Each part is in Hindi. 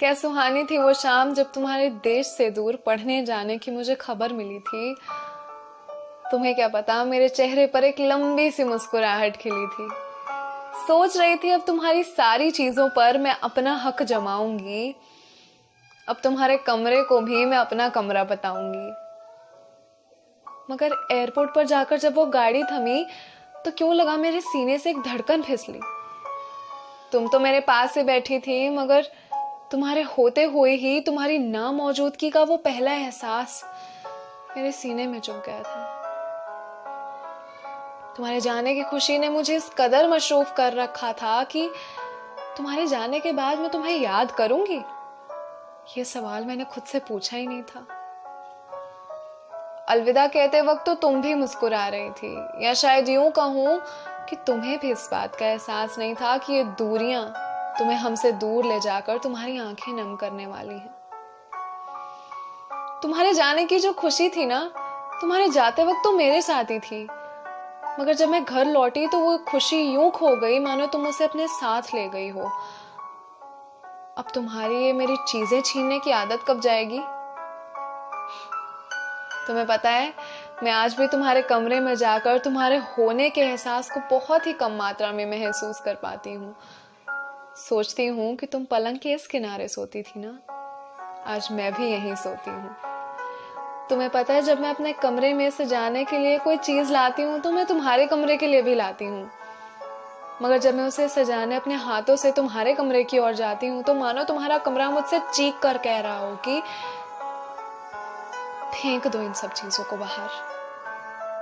क्या सुहानी थी वो शाम जब तुम्हारे देश से दूर पढ़ने जाने की मुझे खबर मिली थी। तुम्हें क्या पता, मेरे चेहरे पर एक लंबी सी मुस्कुराहट खिली थी। सोच रही थी अब तुम्हारी सारी चीजों पर मैं अपना हक जमाऊंगी। अब तुम्हारे कमरे को भी मैं अपना कमरा बताऊंगी। मगर एयरपोर्ट पर जाकर जब वो गाड़ी थमी तो क्यों लगा मेरे सीने से एक धड़कन फिसली। तुम तो मेरे पास से बैठी थी, मगर तुम्हारे होते हुए ही तुम्हारी ना मौजूदगी का वो पहला एहसास मेरे सीने में चुभ गया था। तुम्हारे जाने की खुशी ने मुझे इस कदर मशरूफ कर रखा था कि तुम्हारे जाने के बाद मैं तुम्हें याद करूंगी, ये सवाल मैंने खुद से पूछा ही नहीं था। अलविदा कहते वक्त तो तुम भी मुस्कुरा रही थी, या शायद यूं कहूं कि तुम्हें भी इस बात का एहसास नहीं था कि ये दूरियां तुम्हें हमसे दूर ले जाकर तुम्हारी आंखें नम करने वाली हैं। तुम्हारे जाने की जो खुशी थी ना, तुम्हारे जाते वक्त तो मेरे साथ ही थी, मगर जब मैं घर लौटी तो वो खुशी यूं खो गई मानो तुम उसे अपने साथ ले गई हो। अब तुम्हारी ये मेरी चीजें छीनने की आदत कब जाएगी? तुम्हें पता है, मैं आज भी तुम्हारे कमरे में जाकर तुम्हारे होने के एहसास को बहुत ही कम मात्रा में महसूस कर पाती हूँ। सोचती हूँ कि तुम पलंग के इस किनारे सोती थी ना, आज मैं भी यहीं सोती हूँ। तुम्हें पता है, जब मैं अपने कमरे में सजाने के लिए कोई चीज लाती हूँ तो मैं तुम्हारे कमरे के लिए भी लाती हूँ, मगर जब मैं उसे सजाने अपने हाथों से तुम्हारे कमरे की ओर जाती हूँ तो मानो तुम्हारा कमरा मुझसे चीख कर कह रहा हो कि फेंक दो इन सब चीजों को बाहर,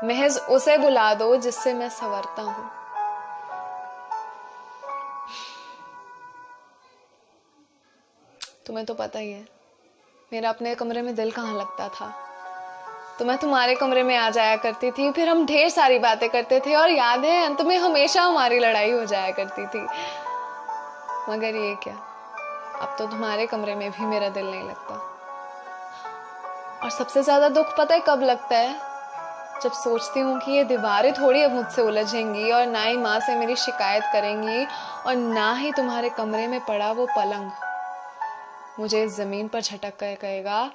महज उसे बुला दो जिससे मैं संवरता हूं। तुम्हें तो पता ही है मेरा अपने कमरे में दिल कहाँ लगता था। तो मैं तुम्हारे कमरे में आ जाया करती थी, फिर हम ढेर सारी बातें करते थे और याद है अंत में हमेशा हमारी लड़ाई हो जाया करती थी। मगर ये क्या, अब तो तुम्हारे कमरे में भी मेरा दिल नहीं लगता। और सबसे ज्यादा दुख पता है कब लगता है? जब सोचती हूँ कि ये दीवारें थोड़ी अब मुझसे उलझेंगी और ना ही माँ से मेरी शिकायत करेंगी और ना ही तुम्हारे कमरे में पड़ा वो पलंग मुझे इस जमीन पर झटक कर कहेगा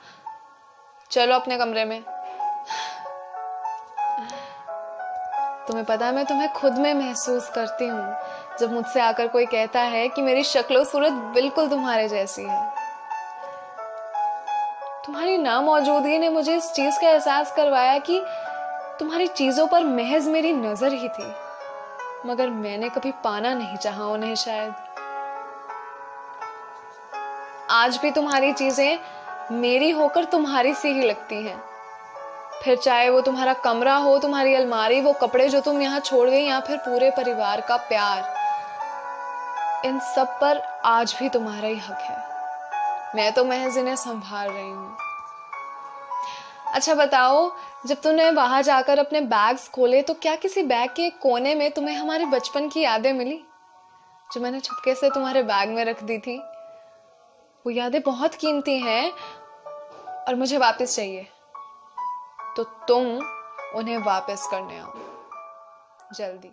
चलो अपने कमरे में। तुम्हें पता है, मैं तुम्हें खुद में महसूस करती हूँ जब मुझसे आकर कोई कहता है कि मेरी शक्लो सूरत बिल्कुल तुम्हारे जैसी है। तुम्हारी नामौजूदगी ने मुझे इस चीज का एहसास करवाया कि तुम्हारी चीजों पर महज मेरी नजर ही थी, मगर मैंने कभी पाना नहीं चाहा उन्हें। शायद आज भी तुम्हारी चीजें मेरी होकर तुम्हारी सी ही लगती हैं, फिर चाहे वो तुम्हारा कमरा हो, तुम्हारी अलमारी, वो कपड़े जो तुम यहाँ छोड़ गई, या फिर पूरे परिवार का प्यार, इन सब पर आज भी तुम्हारा ही हक है। मैं तो महज इन्हें संभाल रही हूँ। अच्छा बताओ, जब तुमने वहां जाकर अपने बैग्स खोले तो क्या किसी बैग के एक कोने में तुम्हें हमारे बचपन की यादें मिली जो मैंने चुपके से तुम्हारे बैग में रख दी थी? वो यादें बहुत कीमती हैं और मुझे वापस चाहिए, तो तुम उन्हें वापस करने आओ जल्दी।